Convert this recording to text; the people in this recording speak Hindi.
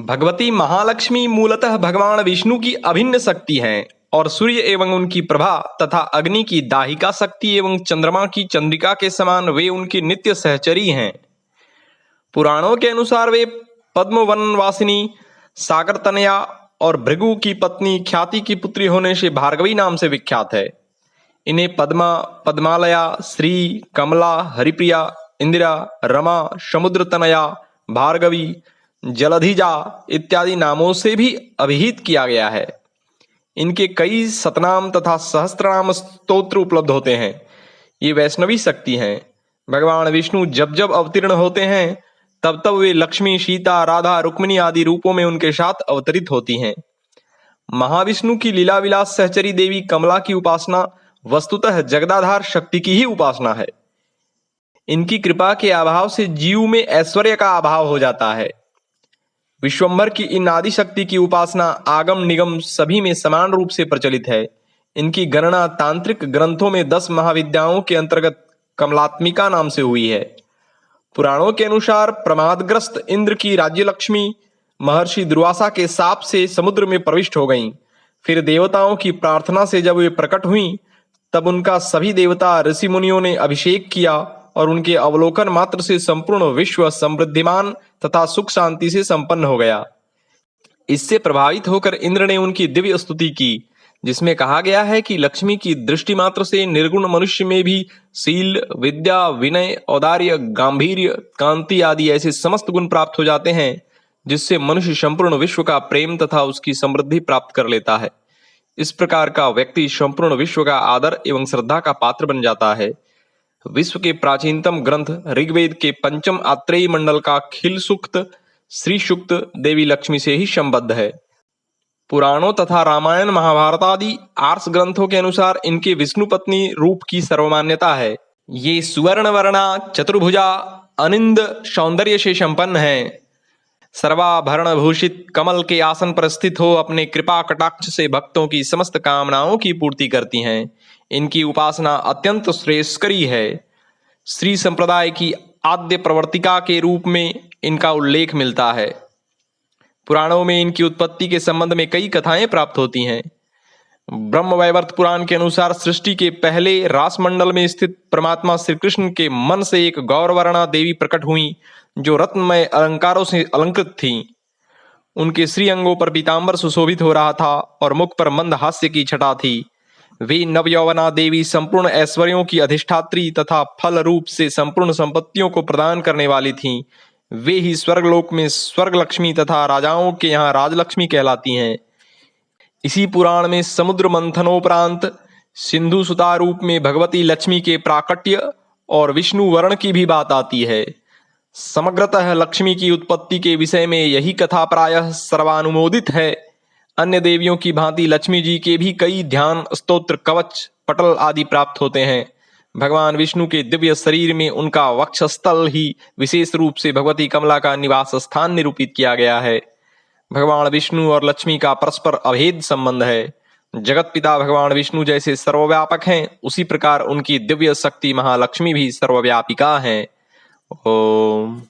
भगवती महालक्ष्मी मूलतः भगवान विष्णु की अभिन्न शक्ति हैं और सूर्य एवं उनकी प्रभा तथा अग्नि की दाहिका शक्ति एवं चंद्रमा की चंद्रिका के समान वे उनकी नित्य सहचरी हैं। पुराणों के अनुसार वे पद्मवनवासिनी, सागर तनया और भृगु की पत्नी ख्याति की पुत्री होने से भार्गवी नाम से विख्यात है। इन्हें पद्मा, पद्मालया, श्री, कमला, हरिप्रिया, इंदिरा, रमा, समुद्र तनया, भार्गवी, जलधिजा इत्यादि नामों से भी अभिहित किया गया है। इनके कई शतनाम तथा सहस्त्रनाम स्तोत्र उपलब्ध होते हैं। ये वैष्णवी शक्ति हैं। भगवान विष्णु जब जब अवतीर्ण होते हैं तब तब वे लक्ष्मी, सीता, राधा, रुक्मिणी आदि रूपों में उनके साथ अवतरित होती हैं। महाविष्णु की लीला विलास सहचरी देवी कमला की उपासना वस्तुतः जगदाधार शक्ति की ही उपासना है। इनकी कृपा के अभाव से जीव में ऐश्वर्य का अभाव हो जाता है। विश्वंभर की इन आदि शक्ति की उपासना आगम निगम सभी में समान रूप से प्रचलित है। इनकी गणना तांत्रिक ग्रंथों में 10 महाविद्याओं के अंतर्गत कमलात्मिका नाम से हुई है। पुराणों के अनुसार प्रमादग्रस्त इंद्र की राज्य लक्ष्मी महर्षि दुर्वासा के शाप से समुद्र में प्रविष्ट हो गईं। फिर देवताओं की प्रार्थना से जब वे प्रकट हुईं तब उनका सभी देवता ऋषि मुनियों ने अभिषेक किया और उनके अवलोकन मात्र से संपूर्ण विश्व समृद्धिमान तथा सुख शांति से संपन्न हो गया। इससे प्रभावित होकर इंद्र ने उनकी दिव्य स्तुति की, जिसमें कहा गया है कि लक्ष्मी की दृष्टि मात्र से निर्गुण मनुष्य में भी शील, विद्या, विनय, औदार्य, गांभीर्य, कांति आदि ऐसे समस्त गुण प्राप्त हो जाते हैं जिससे मनुष्य संपूर्ण विश्व का प्रेम तथा उसकी समृद्धि प्राप्त कर लेता है। इस प्रकार का व्यक्ति संपूर्ण विश्व का आदर एवं श्रद्धा का पात्र बन जाता है। विश्व के प्राचीनतम ग्रंथ ऋग्वेद के पंचम आत्रेयी मंडल का खिल सूक्त, श्री सूक्त देवी लक्ष्मी से ही संबद्ध है। पुराणों तथा रामायण, महाभारत आदि आर्ष ग्रंथों के अनुसार इनके विष्णु पत्नी रूप की सर्वमान्यता है। ये सुवर्ण वर्णा, चतुर्भुजा, अनिंद सौंदर्य से संपन्न है। सर्वाभरण भूषित कमल के आसन पर स्थित हो अपने कृपा कटाक्ष से भक्तों की समस्त कामनाओं की पूर्ति करती हैं। इनकी उपासना अत्यंत श्रेयस्करी है। श्री संप्रदाय की आद्य प्रवर्तिका के रूप में इनका उल्लेख मिलता है। पुराणों में इनकी उत्पत्ति के संबंध में कई कथाएं प्राप्त होती हैं। ब्रह्मवैवर्त पुराण के अनुसार सृष्टि के पहले रासमंडल में स्थित परमात्मा श्री कृष्ण के मन से एक गौरवर्णा देवी प्रकट हुई जो रत्नमय अलंकारों से अलंकृत थीं। उनके श्री अंगों पर पीतांबर सुशोभित हो रहा था और मुख पर मंद हास्य की छटा थी। वे नवयौवना देवी संपूर्ण ऐश्वर्यों की अधिष्ठात्री तथा फल रूप से संपूर्ण संपत्तियों को प्रदान करने वाली थीं। वे ही स्वर्गलोक में स्वर्ग लक्ष्मी तथा राजाओं के यहाँ राजलक्ष्मी कहलाती हैं। इसी पुराण में समुद्र मंथनोपरांत सिंधु सुता रूप में भगवती लक्ष्मी के प्राकट्य और विष्णु वर्ण की भी बात आती है। समग्रतः लक्ष्मी की उत्पत्ति के विषय में यही कथा प्रायः सर्वानुमोदित है। अन्य देवियों की भांति लक्ष्मी जी के भी कई ध्यान, स्तोत्र, कवच, पटल आदि प्राप्त होते हैं। भगवान विष्णु के दिव्य शरीर में उनका वक्षस्थल ही विशेष रूप से भगवती कमला का निवास स्थान निरूपित किया गया है। भगवान विष्णु और लक्ष्मी का परस्पर अभेद संबंध है। जगत पिता भगवान विष्णु जैसे सर्वव्यापक हैं, उसी प्रकार उनकी दिव्य शक्ति महालक्ष्मी भी सर्वव्यापिका हैं। ओम।